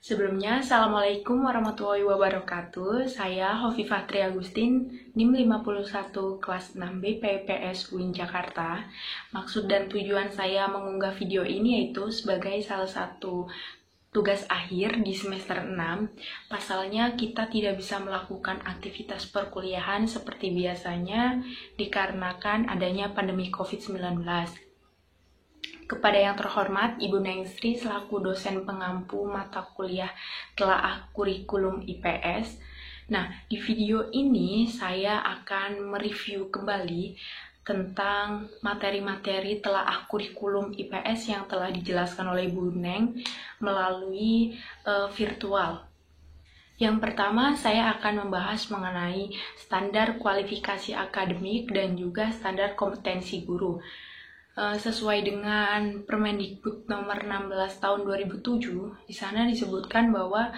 Sebelumnya, Assalamualaikum warahmatullahi wabarakatuh. Saya Hovifah Tri Agustin, NIM 51 kelas 6 BPPS UIN Jakarta. Maksud dan tujuan saya mengunggah video ini yaitu sebagai salah satu tugas akhir di semester 6. Pasalnya kita tidak bisa melakukan aktivitas perkuliahan seperti biasanya dikarenakan adanya pandemi COVID-19. Kepada yang terhormat Ibu Nengsri selaku dosen pengampu mata kuliah telaah kurikulum IPS. Nah, di video ini saya akan mereview kembali tentang materi-materi telaah kurikulum IPS yang telah dijelaskan oleh Bu Neng melalui virtual. Yang pertama, saya akan membahas mengenai standar kualifikasi akademik dan juga standar kompetensi guru. Sesuai dengan Permendikbud nomor 16 tahun 2007, di sana disebutkan bahwa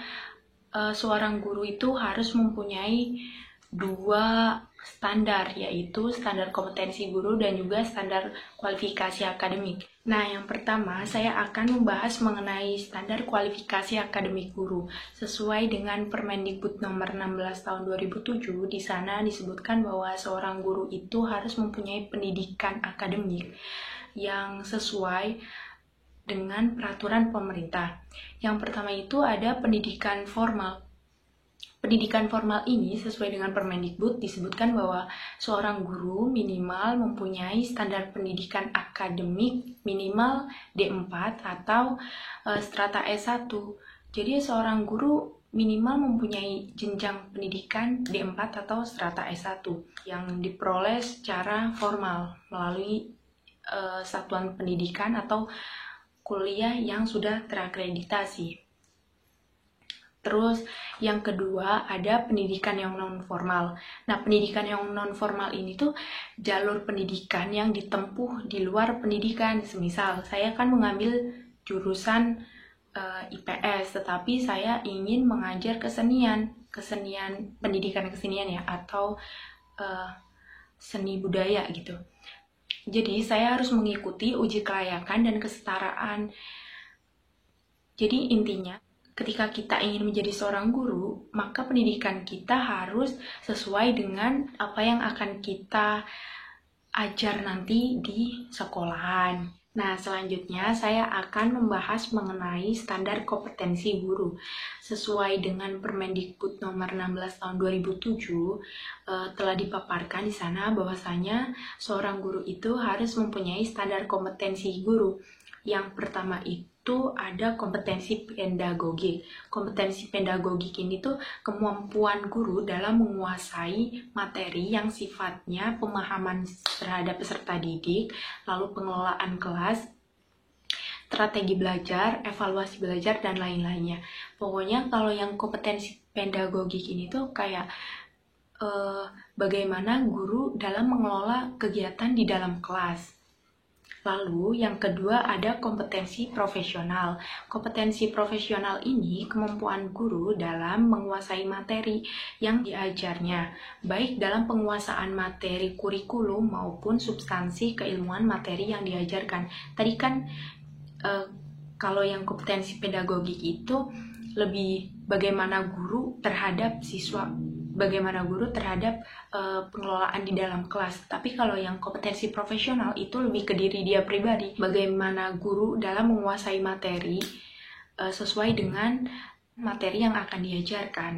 seorang guru itu harus mempunyai dua standar, yaitu standar kompetensi guru dan juga standar kualifikasi akademik. Nah, yang pertama saya akan membahas mengenai standar kualifikasi akademik guru. Sesuai dengan Permendikbud nomor 16 tahun 2007, di sana disebutkan bahwa seorang guru itu harus mempunyai pendidikan akademik yang sesuai dengan peraturan pemerintah. Yang pertama itu ada pendidikan formal. Pendidikan formal ini sesuai dengan Permendikbud disebutkan bahwa seorang guru minimal mempunyai standar pendidikan akademik minimal D4 atau strata S1. Jadi seorang guru minimal mempunyai jenjang pendidikan D4 atau strata S1 yang diperoleh secara formal melalui satuan pendidikan atau kuliah yang sudah terakreditasi. Terus yang kedua ada pendidikan yang non-formal. Nah, pendidikan yang non-formal ini tuh jalur pendidikan yang ditempuh di luar pendidikan. Semisal saya kan mengambil jurusan IPS, tetapi saya ingin mengajar kesenian pendidikan kesenian ya, atau seni budaya gitu. Jadi saya harus mengikuti uji kelayakan dan kesetaraan. Jadi intinya, ketika kita ingin menjadi seorang guru, maka pendidikan kita harus sesuai dengan apa yang akan kita ajar nanti di sekolahan. Nah, selanjutnya saya akan membahas mengenai standar kompetensi guru. Sesuai dengan Permendikbud nomor 16 tahun 2007, telah dipaparkan di sana bahwasanya seorang guru itu harus mempunyai standar kompetensi guru. Yang pertama itu ada kompetensi pedagogik. Kompetensi pedagogik ini tuh kemampuan guru dalam menguasai materi yang sifatnya pemahaman terhadap peserta didik, lalu pengelolaan kelas, strategi belajar, evaluasi belajar, dan lain-lainnya. Pokoknya kalau yang kompetensi pedagogik ini tuh kayak bagaimana guru dalam mengelola kegiatan di dalam kelas. Lalu yang kedua ada kompetensi profesional. Kompetensi profesional ini kemampuan guru dalam menguasai materi yang diajarnya, baik dalam penguasaan materi kurikulum maupun substansi keilmuan materi yang diajarkan. Tadi kan kalau yang kompetensi pedagogik itu lebih bagaimana guru terhadap siswa, bagaimana guru terhadap pengelolaan di dalam kelas. Tapi kalau yang kompetensi profesional itu lebih ke diri dia pribadi, bagaimana guru dalam menguasai materi sesuai dengan materi yang akan diajarkan.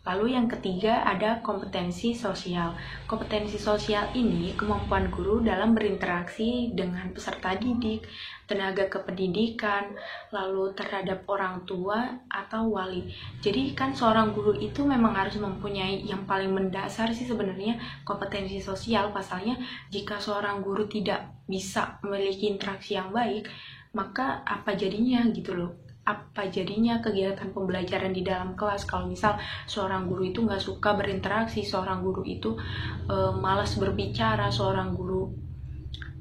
Lalu yang ketiga ada kompetensi sosial. Kompetensi sosial ini kemampuan guru dalam berinteraksi dengan peserta didik, tenaga kependidikan, lalu terhadap orang tua atau wali. Jadi kan seorang guru itu memang harus mempunyai yang paling mendasar sih sebenarnya kompetensi sosial. Pasalnya jika seorang guru tidak bisa memiliki interaksi yang baik, maka apa jadinya gitu loh. Apa jadinya kegiatan pembelajaran di dalam kelas kalau misal seorang guru itu nggak suka berinteraksi, seorang guru itu malas berbicara, seorang guru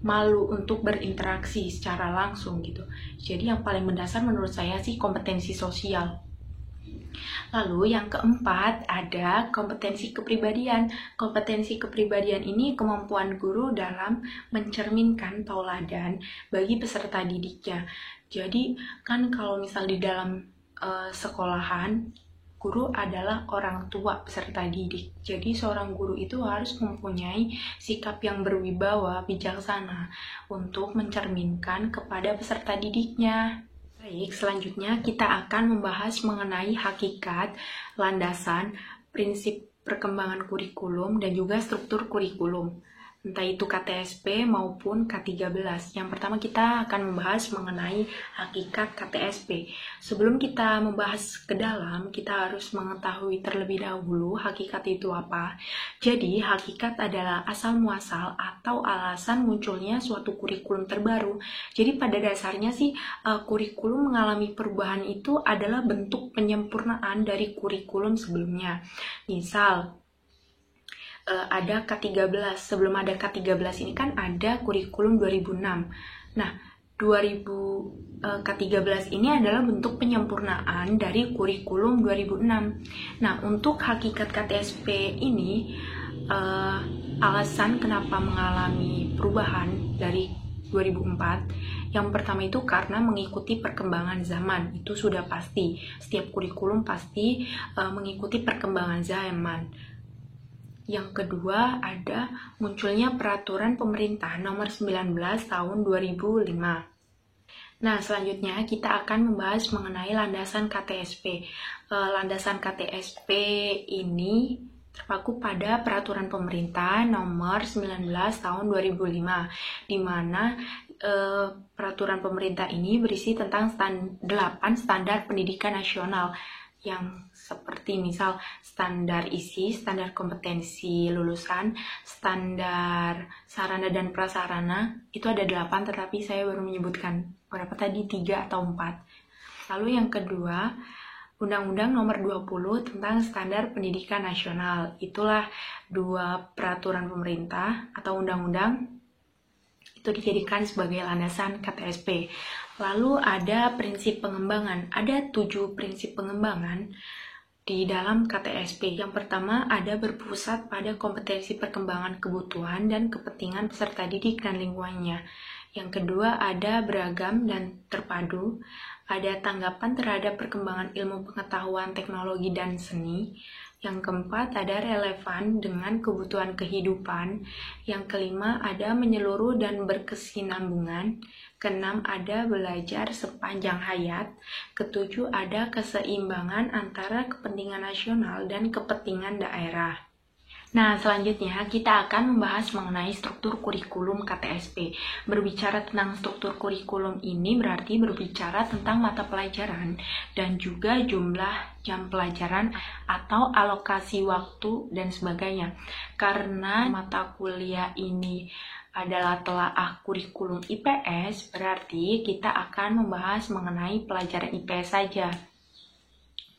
malu untuk berinteraksi secara langsung gitu. Jadi yang paling mendasar menurut saya sih kompetensi sosial. Lalu yang keempat ada kompetensi kepribadian. Kompetensi kepribadian ini kemampuan guru dalam mencerminkan tauladan bagi peserta didiknya. Jadi kan kalau misal di dalam sekolahan, guru adalah orang tua peserta didik. Jadi seorang guru itu harus mempunyai sikap yang berwibawa, bijaksana untuk mencerminkan kepada peserta didiknya. Baik, selanjutnya kita akan membahas mengenai hakikat, landasan, prinsip perkembangan kurikulum, dan juga struktur kurikulum. Entah itu KTSP maupun K13. Yang pertama kita akan membahas mengenai hakikat KTSP. Sebelum kita membahas ke dalam, kita harus mengetahui terlebih dahulu hakikat itu apa. Jadi, hakikat adalah asal-muasal atau alasan munculnya suatu kurikulum terbaru. Jadi, pada dasarnya sih, kurikulum mengalami perubahan itu adalah bentuk penyempurnaan dari kurikulum sebelumnya. Misal, ada K13. Sebelum ada K13 ini kan ada kurikulum 2006. Nah, K13 ini adalah bentuk penyempurnaan dari kurikulum 2006. Nah, untuk hakikat KTSP ini, alasan kenapa mengalami perubahan dari 2004, yang pertama itu karena mengikuti perkembangan zaman. Itu sudah pasti, setiap kurikulum pasti mengikuti perkembangan zaman. Yang kedua, ada munculnya peraturan pemerintah nomor 19 tahun 2005. Nah, selanjutnya kita akan membahas mengenai landasan KTSP. Landasan KTSP ini terpaku pada peraturan pemerintah nomor 19 tahun 2005, di mana peraturan pemerintah ini berisi tentang 8 standar pendidikan nasional, yang seperti misal standar isi, standar kompetensi lulusan, standar sarana dan prasarana, itu ada 8, tetapi saya baru menyebutkan berapa tadi, 3 atau 4. Lalu yang kedua, Undang-Undang nomor 20 tentang standar pendidikan nasional. Itulah 2 peraturan pemerintah atau undang-undang itu dijadikan sebagai landasan KTSP. Lalu ada prinsip pengembangan. Ada 7 prinsip pengembangan di dalam KTSP. Yang pertama ada berpusat pada kompetensi perkembangan kebutuhan dan kepentingan peserta didik dan lingkungannya. Yang kedua ada beragam dan terpadu. Ada tanggapan terhadap perkembangan ilmu pengetahuan, teknologi, dan seni. Yang keempat ada relevan dengan kebutuhan kehidupan. Yang kelima ada menyeluruh dan berkesinambungan. Keenam ada belajar sepanjang hayat. Ketujuh ada keseimbangan antara kepentingan nasional dan kepentingan daerah. Nah, selanjutnya kita akan membahas mengenai struktur kurikulum KTSP. Berbicara tentang struktur kurikulum ini berarti berbicara tentang mata pelajaran dan juga jumlah jam pelajaran atau alokasi waktu dan sebagainya. Karena mata kuliah ini adalah telaah kurikulum IPS, berarti kita akan membahas mengenai pelajaran IPS saja.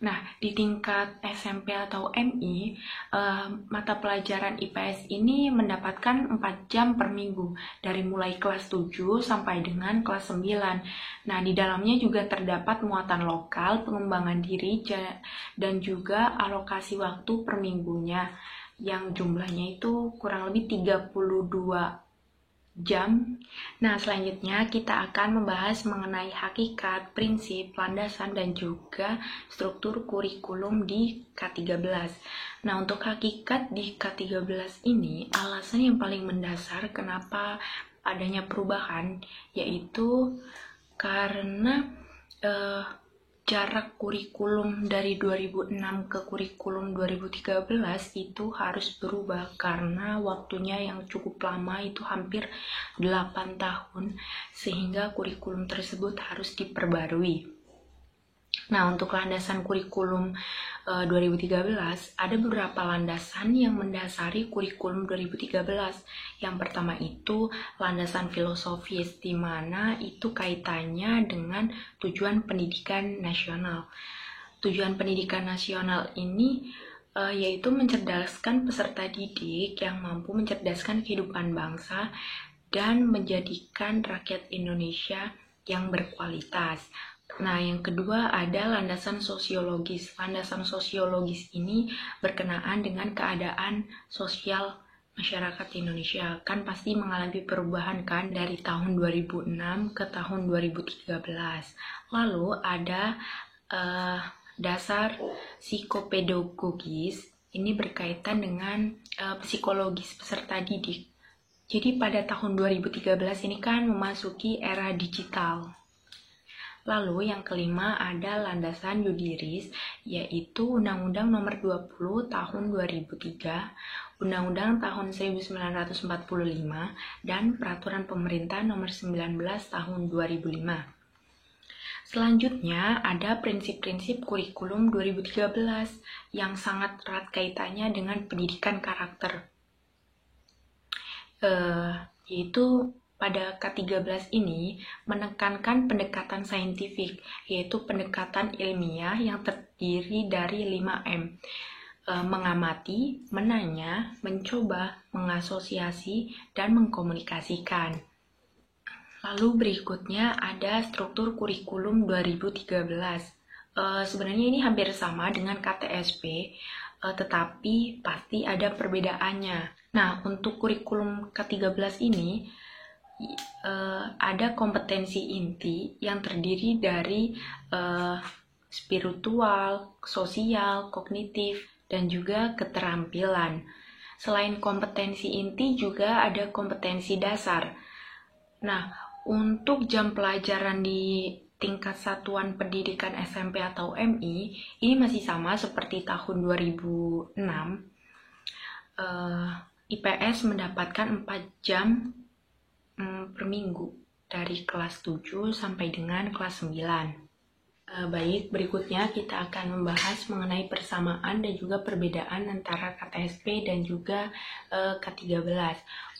Nah, di tingkat SMP atau MI, mata pelajaran IPS ini mendapatkan 4 jam per minggu, dari mulai kelas 7 sampai dengan kelas 9. Nah, di dalamnya juga terdapat muatan lokal, pengembangan diri, dan juga alokasi waktu per minggunya, yang jumlahnya itu kurang lebih 32 jam. Nah, selanjutnya kita akan membahas mengenai hakikat, prinsip, landasan, dan juga struktur kurikulum di K13. Nah, untuk hakikat di K13 ini, alasan yang paling mendasar kenapa adanya perubahan, yaitu karena jarak kurikulum dari 2006 ke kurikulum 2013 itu harus berubah karena waktunya yang cukup lama, itu hampir 8 tahun, sehingga kurikulum tersebut harus diperbarui. Nah, untuk landasan kurikulum 2013, ada beberapa landasan yang mendasari kurikulum 2013. Yang pertama itu landasan filosofis, di mana itu kaitannya dengan tujuan pendidikan nasional. Tujuan pendidikan nasional ini yaitu mencerdaskan peserta didik yang mampu mencerdaskan kehidupan bangsa dan menjadikan rakyat Indonesia yang berkualitas. Nah, yang kedua ada landasan sosiologis. Landasan sosiologis ini berkenaan dengan keadaan sosial masyarakat Indonesia. Kan pasti mengalami perubahan kan dari tahun 2006 ke tahun 2013. Lalu ada dasar psikopedagogis ini berkaitan dengan psikologis peserta didik. Jadi pada tahun 2013 ini kan memasuki era digital. Lalu yang kelima ada landasan yudiris, yaitu Undang-Undang Nomor 20 Tahun 2003, Undang-Undang Tahun 1945, dan Peraturan Pemerintah Nomor 19 Tahun 2005. Selanjutnya ada prinsip-prinsip kurikulum 2013 yang sangat erat kaitannya dengan pendidikan karakter. Yaitu pada K13 ini menekankan pendekatan saintifik, yaitu pendekatan ilmiah yang terdiri dari 5M. Mengamati, menanya, mencoba, mengasosiasi, dan mengkomunikasikan. Lalu berikutnya ada struktur kurikulum 2013. Sebenarnya ini hampir sama dengan KTSP, tetapi pasti ada perbedaannya. Nah, untuk kurikulum K13 ini ada kompetensi inti yang terdiri dari spiritual, sosial, kognitif, dan juga keterampilan. Selain kompetensi inti juga ada kompetensi dasar. Nah, untuk jam pelajaran di tingkat satuan pendidikan SMP atau MI, ini masih sama seperti tahun 2006. IPS mendapatkan 4 jam per minggu dari kelas 7 sampai dengan kelas 9. Baik, berikutnya kita akan membahas mengenai persamaan dan juga perbedaan antara KTSP dan juga K13.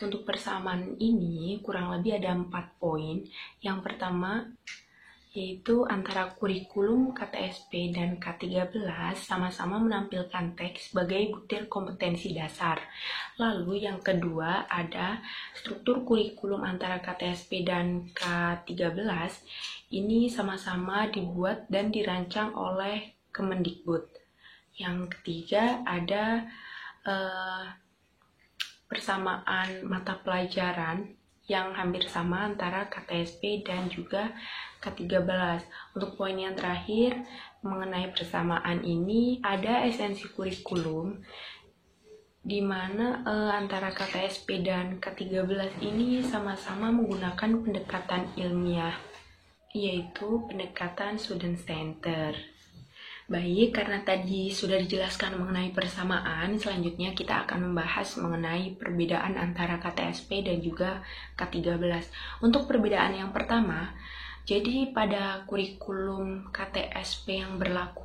Untuk persamaan ini kurang lebih ada 4 poin. Yang pertama yaitu antara kurikulum KTSP dan K13 sama-sama menampilkan teks sebagai butir kompetensi dasar. Lalu yang kedua ada struktur kurikulum antara KTSP dan K13 ini sama-sama dibuat dan dirancang oleh Kemendikbud. Yang ketiga ada persamaan mata pelajaran yang hampir sama antara KTSP dan juga K13. Untuk poin yang terakhir mengenai persamaan ini ada esensi kurikulum di mana antara KTSP dan K13 ini sama-sama menggunakan pendekatan ilmiah, yaitu pendekatan student center. Baik, karena tadi sudah dijelaskan mengenai persamaan, selanjutnya kita akan membahas mengenai perbedaan antara KTSP dan juga K13. Untuk perbedaan yang pertama, jadi pada kurikulum KTSP yang berlaku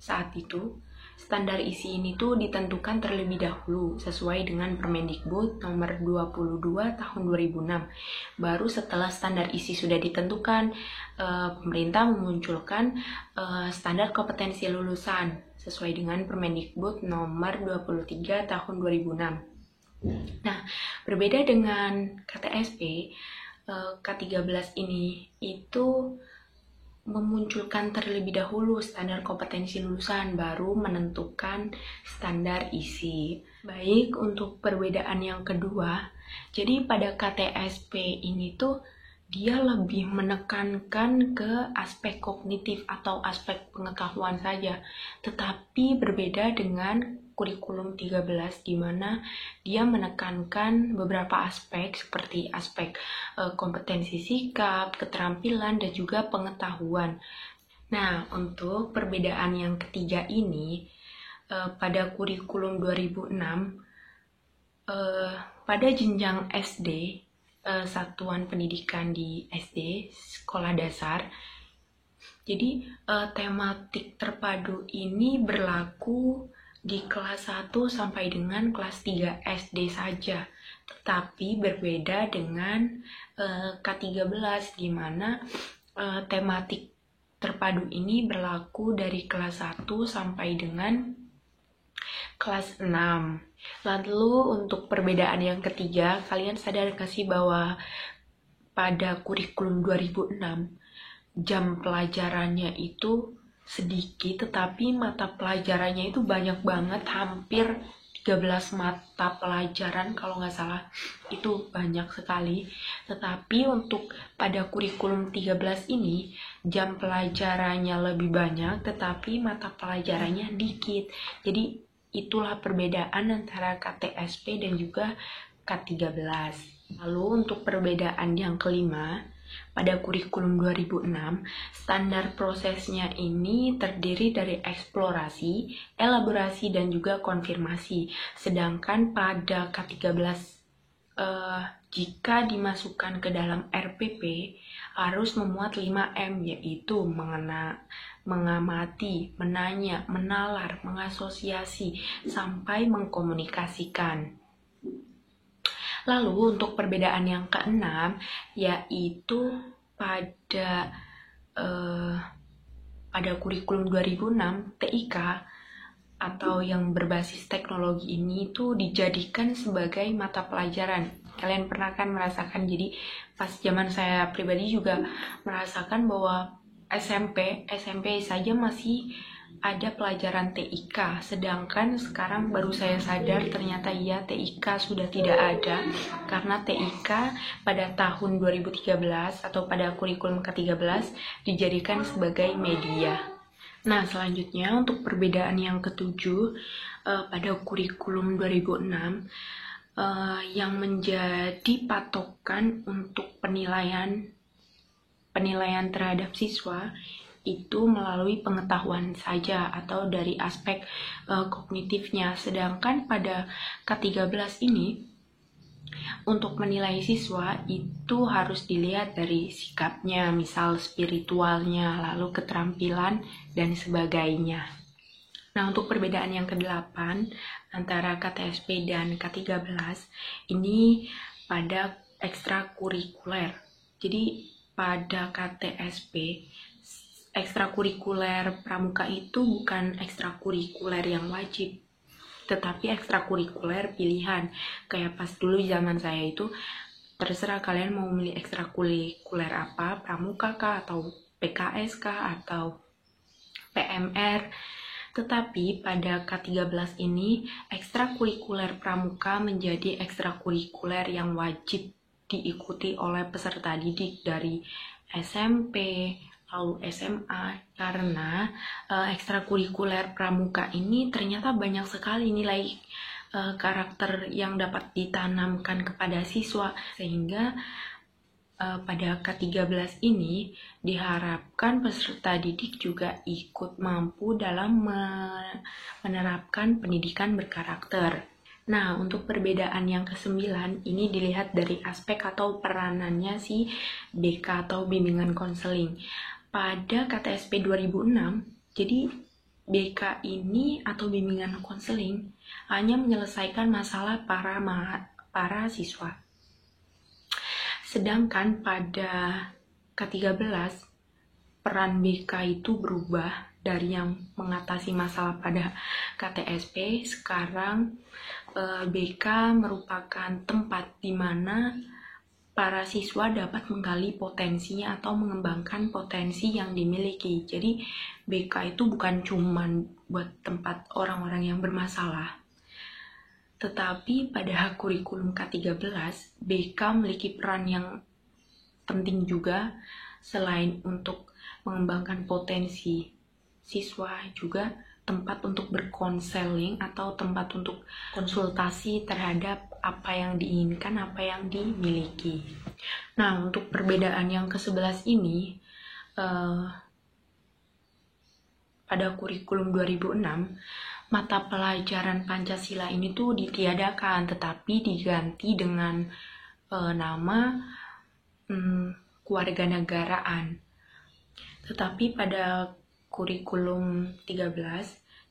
saat itu, standar isi ini tuh ditentukan terlebih dahulu sesuai dengan Permendikbud nomor 22 tahun 2006. Baru setelah standar isi sudah ditentukan, pemerintah memunculkan standar kompetensi lulusan sesuai dengan Permendikbud nomor 23 tahun 2006. Nah, berbeda dengan KTSP, K13 ini itu memunculkan terlebih dahulu standar kompetensi lulusan, baru menentukan standar isi. Baik, untuk perbedaan yang kedua, jadi pada KTSP ini tuh dia lebih menekankan ke aspek kognitif atau aspek pengetahuan saja, tetapi berbeda dengan kurikulum 13 di mana dia menekankan beberapa aspek seperti aspek kompetensi sikap, keterampilan, dan juga pengetahuan. Nah, untuk perbedaan yang ketiga ini pada kurikulum 2006 pada jenjang SD, satuan pendidikan di SD, sekolah dasar, jadi tematik terpadu ini berlaku di kelas 1 sampai dengan kelas 3 SD saja, tetapi berbeda dengan K13 di mana tematik terpadu ini berlaku dari kelas 1 sampai dengan kelas 6. Lalu untuk perbedaan yang ketiga, kalian sadar gak sih bahwa pada kurikulum 2006 jam pelajarannya itu sedikit, tetapi mata pelajarannya itu banyak banget, hampir 13 mata pelajaran kalau nggak salah, itu banyak sekali. Tetapi untuk pada kurikulum 13 ini, jam pelajarannya lebih banyak, tetapi mata pelajarannya dikit. Jadi itulah perbedaan antara KTSP dan juga K13. Lalu untuk perbedaan yang kelima, pada kurikulum 2006, standar prosesnya ini terdiri dari eksplorasi, elaborasi, dan juga konfirmasi. Sedangkan pada K13, jika dimasukkan ke dalam RPP, harus memuat 5M, yaitu mengamati, menanya, menalar, mengasosiasi, sampai mengkomunikasikan. Lalu untuk perbedaan yang keenam, yaitu pada kurikulum 2006 TIK atau yang berbasis teknologi ini itu dijadikan sebagai mata pelajaran. Kalian pernah kan merasakan, jadi pas zaman saya pribadi juga merasakan bahwa SMP saja masih ada pelajaran TIK, sedangkan sekarang baru saya sadar ternyata iya TIK sudah tidak ada, karena TIK pada tahun 2013 atau pada kurikulum ke-13 dijadikan sebagai media. Nah, selanjutnya untuk perbedaan yang ketujuh, pada kurikulum 2006, yang menjadi patokan untuk penilaian terhadap siswa itu melalui pengetahuan saja atau dari aspek kognitifnya. Sedangkan pada K13 ini, untuk menilai siswa itu harus dilihat dari sikapnya, misal spiritualnya, lalu keterampilan, dan sebagainya. Nah, untuk perbedaan yang ke-8 antara KTSP dan K13 ini pada ekstrakurikuler. Jadi pada KTSP, ekstrakurikuler pramuka itu bukan ekstrakurikuler yang wajib, tetapi ekstrakurikuler pilihan. Kayak pas dulu zaman saya itu, terserah kalian mau memilih ekstrakurikuler apa, pramuka kah, atau PKS kah, atau PMR. Tetapi pada K13 ini, ekstrakurikuler pramuka menjadi ekstrakurikuler yang wajib diikuti oleh peserta didik dari SMP, lalu SMA, karena ekstrakurikuler pramuka ini ternyata banyak sekali nilai karakter yang dapat ditanamkan kepada siswa, sehingga pada K13 ini diharapkan peserta didik juga ikut mampu dalam menerapkan pendidikan berkarakter. Nah, untuk perbedaan yang ke-9 ini dilihat dari aspek atau peranannya si BK atau bimbingan konseling. Pada KTSP 2006, jadi BK ini atau bimbingan konseling hanya menyelesaikan masalah para siswa. Sedangkan pada K13, peran BK itu berubah dari yang mengatasi masalah pada KTSP. Sekarang BK merupakan tempat di mana para siswa dapat menggali potensinya atau mengembangkan potensi yang dimiliki. Jadi BK itu bukan cuma buat tempat orang-orang yang bermasalah, tetapi pada kurikulum K13, BK memiliki peran yang penting juga. Selain untuk mengembangkan potensi siswa, juga tempat untuk berkonseling atau tempat untuk konsultasi terhadap apa yang diinginkan, apa yang dimiliki. Nah, untuk perbedaan yang ke-11 ini, pada kurikulum 2006, mata pelajaran Pancasila ini tuh ditiadakan, tetapi diganti dengan nama kewarganegaraan. Tetapi pada kurikulum 13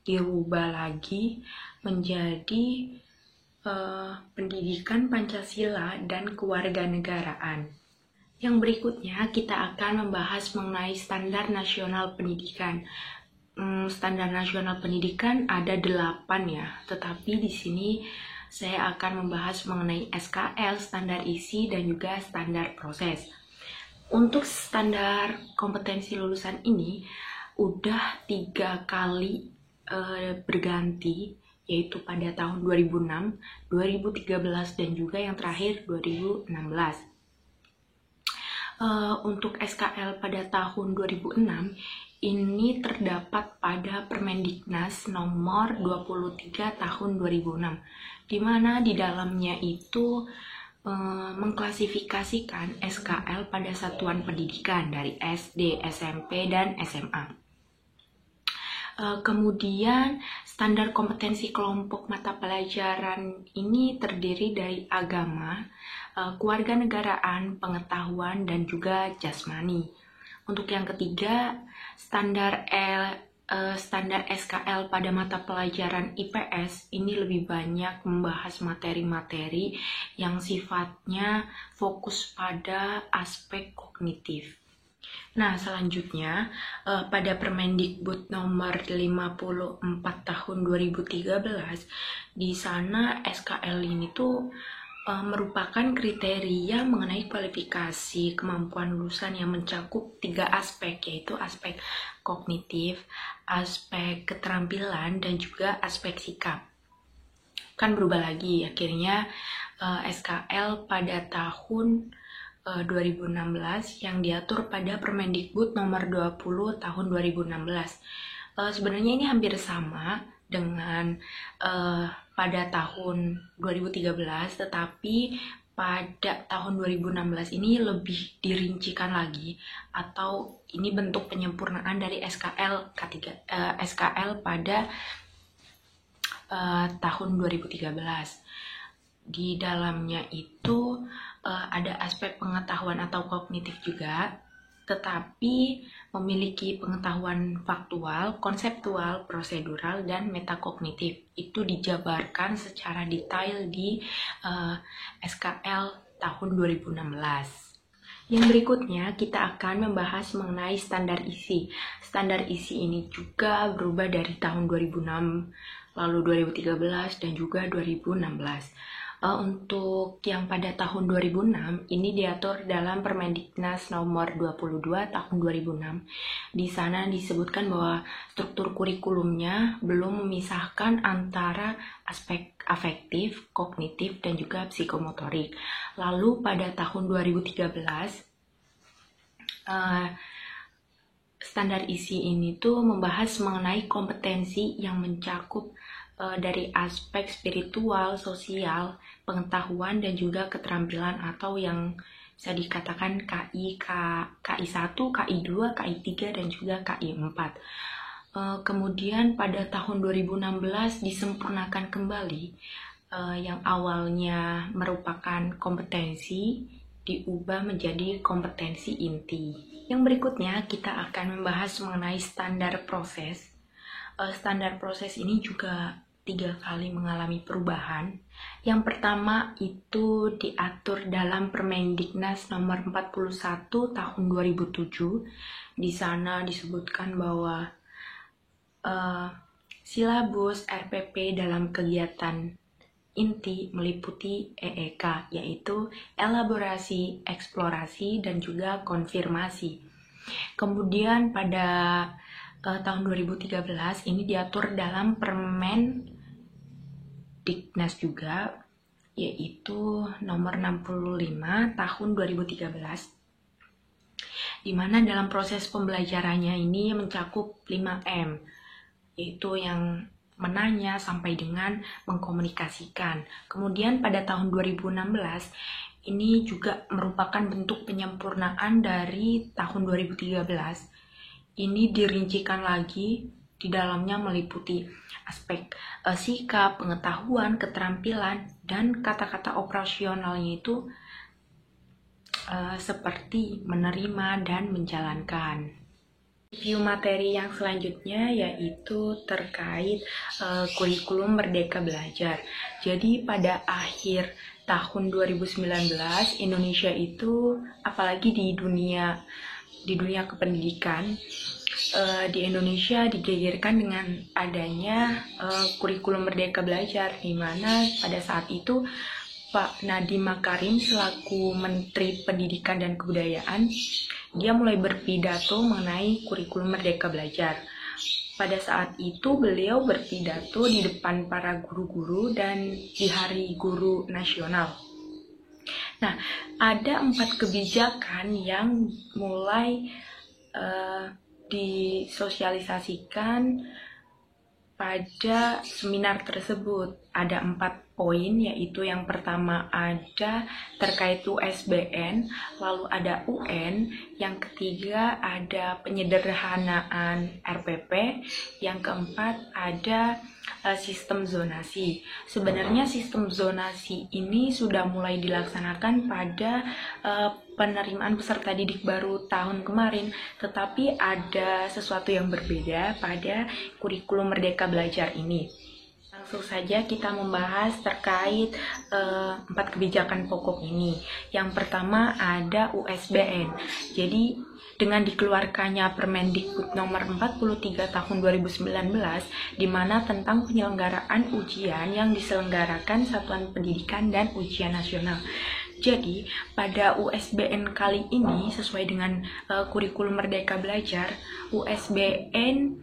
dirubah lagi menjadi pendidikan Pancasila dan kewarganegaraan. Yang berikutnya kita akan membahas mengenai standar nasional pendidikan. Standar nasional pendidikan ada 8 ya, tetapi di sini saya akan membahas mengenai SKL, standar isi, dan juga standar proses. Untuk standar kompetensi lulusan ini udah 3 kali berganti, yaitu pada tahun 2006, 2013, dan juga yang terakhir 2016. Untuk SKL pada tahun 2006 ini terdapat pada Permendiknas nomor 23 tahun 2006, di mana di dalamnya itu mengklasifikasikan SKL pada satuan pendidikan dari SD, SMP, dan SMA. Kemudian standar kompetensi kelompok mata pelajaran ini terdiri dari agama, kewarganegaraan, pengetahuan, dan juga jasmani. Untuk yang ketiga, standar SKL pada mata pelajaran IPS ini lebih banyak membahas materi-materi yang sifatnya fokus pada aspek kognitif. Nah, selanjutnya pada Permendikbud nomor 54 tahun 2013, di sana SKL ini tuh merupakan kriteria mengenai kualifikasi kemampuan lulusan yang mencakup 3 aspek, yaitu aspek kognitif, aspek keterampilan, dan juga aspek sikap. Kan berubah lagi, akhirnya SKL pada tahun 2016 yang diatur pada Permendikbud nomor 20 tahun 2016. Sebenarnya ini hampir sama dengan pada tahun 2013, tetapi pada tahun 2016 ini lebih dirincikan lagi, atau ini bentuk penyempurnaan dari SKL pada tahun 2013. Di dalamnya itu ada aspek pengetahuan atau kognitif juga, tetapi memiliki pengetahuan faktual, konseptual, prosedural, dan metakognitif. Itu dijabarkan secara detail di SKL tahun 2016. Yang berikutnya kita akan membahas mengenai standar isi. Standar isi ini juga berubah dari tahun 2006, lalu 2013, dan juga 2016. Untuk yang pada tahun 2006 ini diatur dalam Permendiknas nomor 22 tahun 2006. Di sana disebutkan bahwa struktur kurikulumnya belum memisahkan antara aspek afektif, kognitif, dan juga psikomotorik. Lalu pada tahun 2013 standar isi ini tuh membahas mengenai kompetensi yang mencakup dari aspek spiritual, sosial, pengetahuan, dan juga keterampilan, atau yang bisa dikatakan KI 1, KI 2, KI 3, dan juga KI 4. Kemudian pada tahun 2016 disempurnakan kembali, yang awalnya merupakan kompetensi diubah menjadi kompetensi inti. Yang berikutnya kita akan membahas mengenai standar proses. Standar proses ini juga 3 kali mengalami perubahan. Yang pertama itu diatur dalam Permendiknas nomor 41 tahun 2007. Di sana disebutkan bahwa silabus RPP dalam kegiatan inti meliputi EEK, yaitu elaborasi, eksplorasi, dan juga konfirmasi. Kemudian pada tahun 2013 ini diatur dalam Permendiknas juga, yaitu nomor 65 tahun 2013, di mana dalam proses pembelajarannya ini mencakup 5M, yaitu yang menanya sampai dengan mengkomunikasikan. Kemudian pada tahun 2016 ini juga merupakan bentuk penyempurnaan dari tahun 2013. Ini dirincikan lagi, di dalamnya meliputi aspek sikap, pengetahuan, keterampilan, dan kata-kata operasionalnya itu seperti menerima dan menjalankan. Review materi yang selanjutnya yaitu terkait kurikulum Merdeka Belajar. Jadi pada akhir tahun 2019 Indonesia itu, apalagi di dunia kependidikan, di Indonesia digegerkan dengan adanya kurikulum Merdeka Belajar, di mana pada saat itu Pak Nadiem Makarim selaku Menteri Pendidikan dan Kebudayaan, dia mulai berpidato mengenai kurikulum Merdeka Belajar. Pada saat itu beliau berpidato di depan para guru-guru dan di Hari Guru Nasional. Nah, ada 4 kebijakan yang mulai disosialisasikan pada seminar tersebut. Ada 4 poin, yaitu yang pertama ada terkait USBN, lalu ada UN, yang ketiga ada penyederhanaan RPP, yang keempat ada sistem zonasi. Sebenarnya sistem zonasi ini sudah mulai dilaksanakan pada penerimaan peserta didik baru tahun kemarin, tetapi ada sesuatu yang berbeda pada kurikulum Merdeka Belajar ini. Langsung saja kita membahas terkait 4 kebijakan pokok ini. Yang pertama ada USBN. Jadi dengan dikeluarkannya Permendikbud nomor 43 tahun 2019, di mana tentang penyelenggaraan ujian yang diselenggarakan Satuan Pendidikan dan Ujian Nasional. Jadi pada USBN kali ini sesuai dengan kurikulum Merdeka Belajar, USBN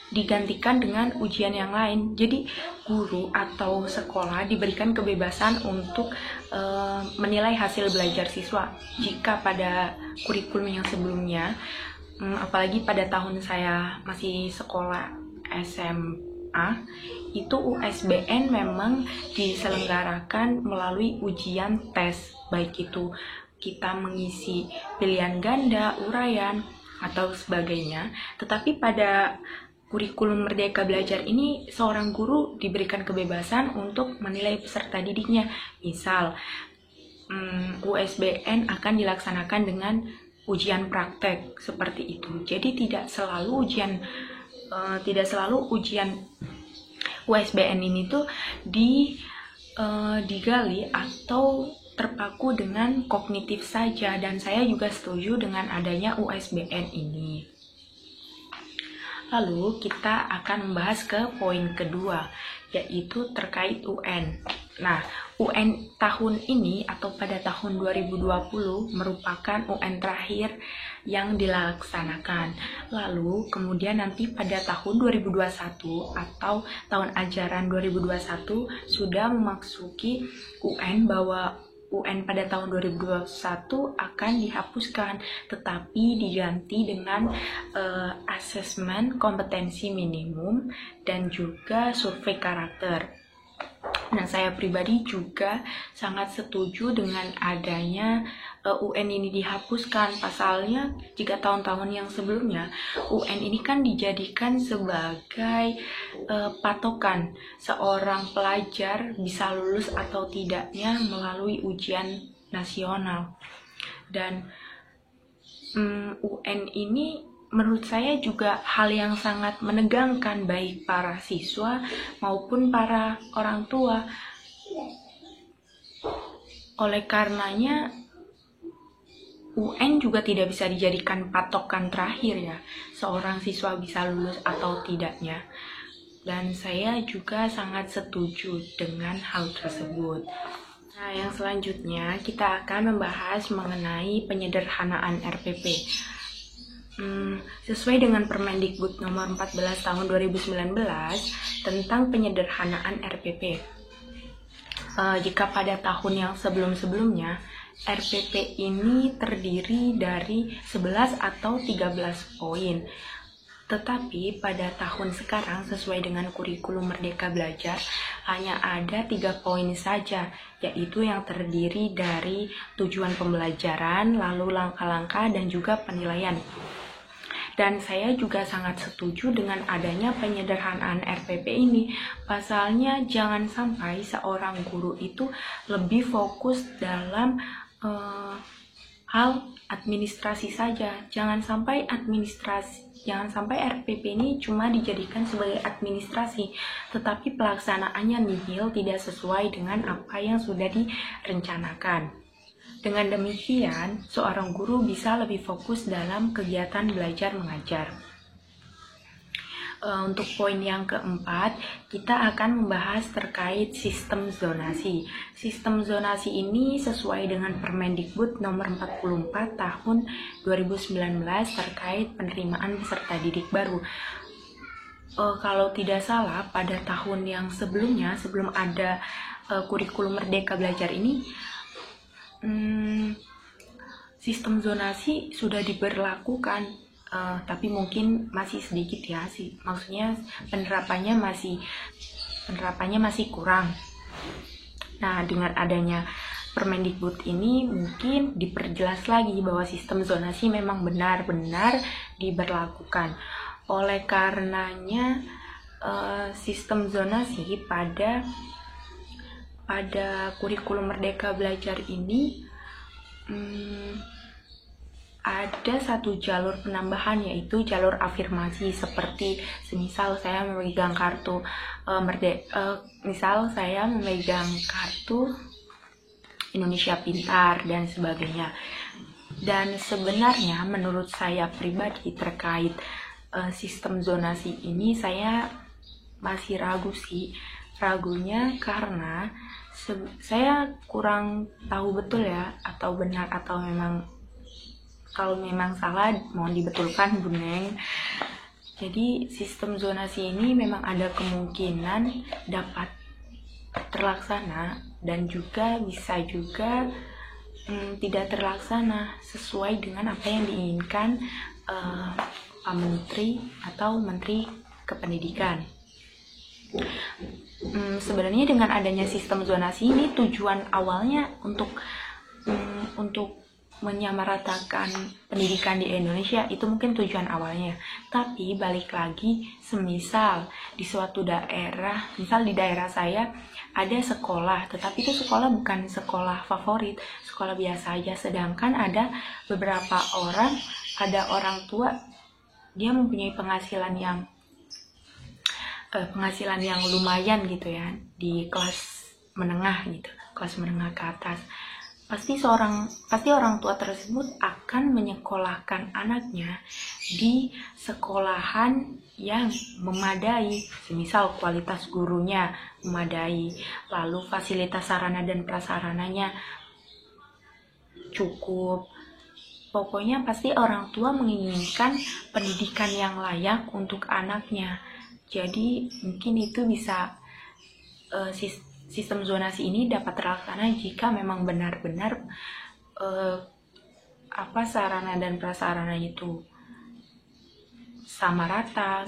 digantikan dengan ujian yang lain. Jadi guru atau sekolah diberikan kebebasan untuk menilai hasil belajar siswa. Jika pada kurikulum yang sebelumnya, apalagi pada tahun saya masih sekolah SMA, itu USBN memang diselenggarakan melalui ujian tes, baik itu kita mengisi pilihan ganda, uraian, atau sebagainya. Tetapi pada kurikulum Merdeka Belajar ini, seorang guru diberikan kebebasan untuk menilai peserta didiknya. Misal, USBN akan dilaksanakan dengan ujian praktek seperti itu. Jadi tidak selalu ujian USBN ini tuh digali atau terpaku dengan kognitif saja, dan saya juga setuju dengan adanya USBN ini. Lalu kita akan membahas ke poin kedua, yaitu terkait UN. Nah, UN tahun ini atau pada tahun 2020 merupakan UN terakhir yang dilaksanakan. Lalu kemudian nanti pada tahun 2021 atau tahun ajaran 2021 sudah memasuki UN, bahwa UN pada tahun 2021 akan dihapuskan, tetapi diganti dengan asesmen kompetensi minimum dan juga survei karakter. Nah, saya pribadi juga sangat setuju dengan adanya UN ini dihapuskan. Pasalnya, jika tahun-tahun yang sebelumnya, UN ini kan dijadikan sebagai patokan seorang pelajar bisa lulus atau tidaknya melalui ujian nasional. Dan UN ini menurut saya juga hal yang sangat menegangkan baik para siswa maupun para orang tua. Oleh karenanya, UN juga tidak bisa dijadikan patokan terakhir ya, seorang siswa bisa lulus atau tidaknya. Dan saya juga sangat setuju dengan hal tersebut. Nah, yang selanjutnya kita akan membahas mengenai penyederhanaan RPP. Sesuai dengan Permendikbud nomor 14 tahun 2019 tentang penyederhanaan RPP. Jika pada tahun yang sebelum-sebelumnya, RPP ini terdiri dari 11 atau 13 poin. Tetapi pada tahun sekarang sesuai dengan kurikulum Merdeka Belajar hanya ada 3 poin saja, yaitu yang terdiri dari tujuan pembelajaran, lalu langkah-langkah dan juga penilaian. Dan saya juga sangat setuju dengan adanya penyederhanaan RPP ini. Pasalnya jangan sampai seorang guru itu lebih fokus dalam hal administrasi saja. Jangan sampai RPP ini cuma dijadikan sebagai administrasi, tetapi pelaksanaannya nihil, tidak sesuai dengan apa yang sudah direncanakan. Dengan demikian, seorang guru bisa lebih fokus dalam kegiatan belajar mengajar. Untuk poin yang keempat, kita akan membahas terkait sistem zonasi. Sistem zonasi ini sesuai dengan Permendikbud nomor 44 tahun 2019 terkait penerimaan peserta didik baru. Kalau tidak salah, pada tahun yang sebelumnya, sebelum ada kurikulum Merdeka Belajar ini sistem zonasi sudah diberlakukan, tapi mungkin masih sedikit ya sih. Maksudnya penerapannya masih kurang. Nah, dengan adanya Permendikbud ini mungkin diperjelas lagi bahwa sistem zonasi memang benar-benar diberlakukan. Oleh karenanya sistem zonasi pada kurikulum Merdeka Belajar ini ada satu jalur penambahan, yaitu jalur afirmasi. Seperti semisal saya memegang kartu Indonesia Pintar dan sebagainya. Dan sebenarnya menurut saya pribadi terkait sistem zonasi ini, saya masih ragu sih. Ragunya karena saya kurang tahu betul ya, atau benar atau memang, kalau memang salah mohon dibetulkan Bu Neng. Jadi sistem zonasi ini memang ada kemungkinan dapat terlaksana dan juga bisa juga tidak terlaksana sesuai dengan apa yang diinginkan Pak Menteri atau Menteri Kependidikan. Sebenarnya dengan adanya sistem zonasi ini tujuan awalnya untuk menyamaratakan pendidikan di Indonesia, itu mungkin tujuan awalnya. Tapi balik lagi, semisal di suatu daerah, misal di daerah saya ada sekolah, tetapi itu sekolah bukan sekolah favorit, sekolah biasa aja. Sedangkan ada beberapa orang, ada orang tua, dia mempunyai penghasilan yang lumayan gitu ya, di kelas menengah gitu, kelas menengah ke atas. Pasti orang tua tersebut akan menyekolahkan anaknya di sekolahan yang memadai, semisal kualitas gurunya memadai, lalu fasilitas sarana dan prasarananya cukup. Pokoknya pasti orang tua menginginkan pendidikan yang layak untuk anaknya. Jadi mungkin itu bisa sistem zonasi ini dapat terlaksana jika memang benar-benar sarana dan prasarana itu sama rata,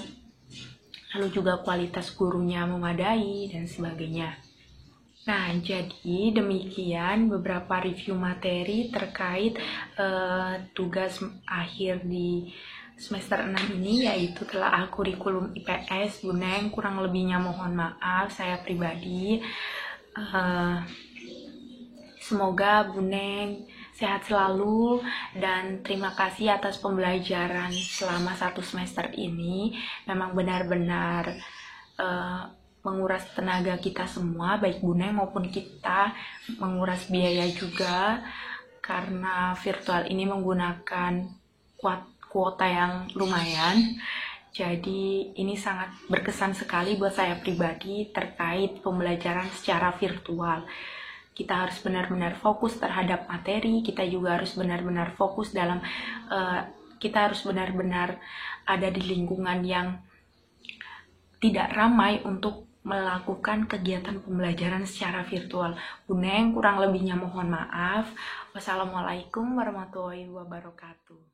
lalu juga kualitas gurunya memadai dan sebagainya. Nah, jadi demikian beberapa review materi terkait tugas akhir di semester 6 ini, yaitu telaah kurikulum IPS. Bu Neng, kurang lebihnya mohon maaf saya pribadi. Semoga Bu Neng sehat selalu, dan terima kasih atas pembelajaran selama 1 semester ini. Memang benar-benar menguras tenaga kita semua, baik Bu Neng maupun kita, menguras biaya juga, karena virtual ini menggunakan kuota yang lumayan. Jadi ini sangat berkesan sekali buat saya pribadi terkait pembelajaran secara virtual. Kita harus benar-benar fokus terhadap materi, kita juga harus benar-benar fokus dalam kita harus benar-benar ada di lingkungan yang tidak ramai untuk melakukan kegiatan pembelajaran secara virtual. Bu Neng, kurang lebihnya mohon maaf. Wassalamualaikum warahmatullahi wabarakatuh.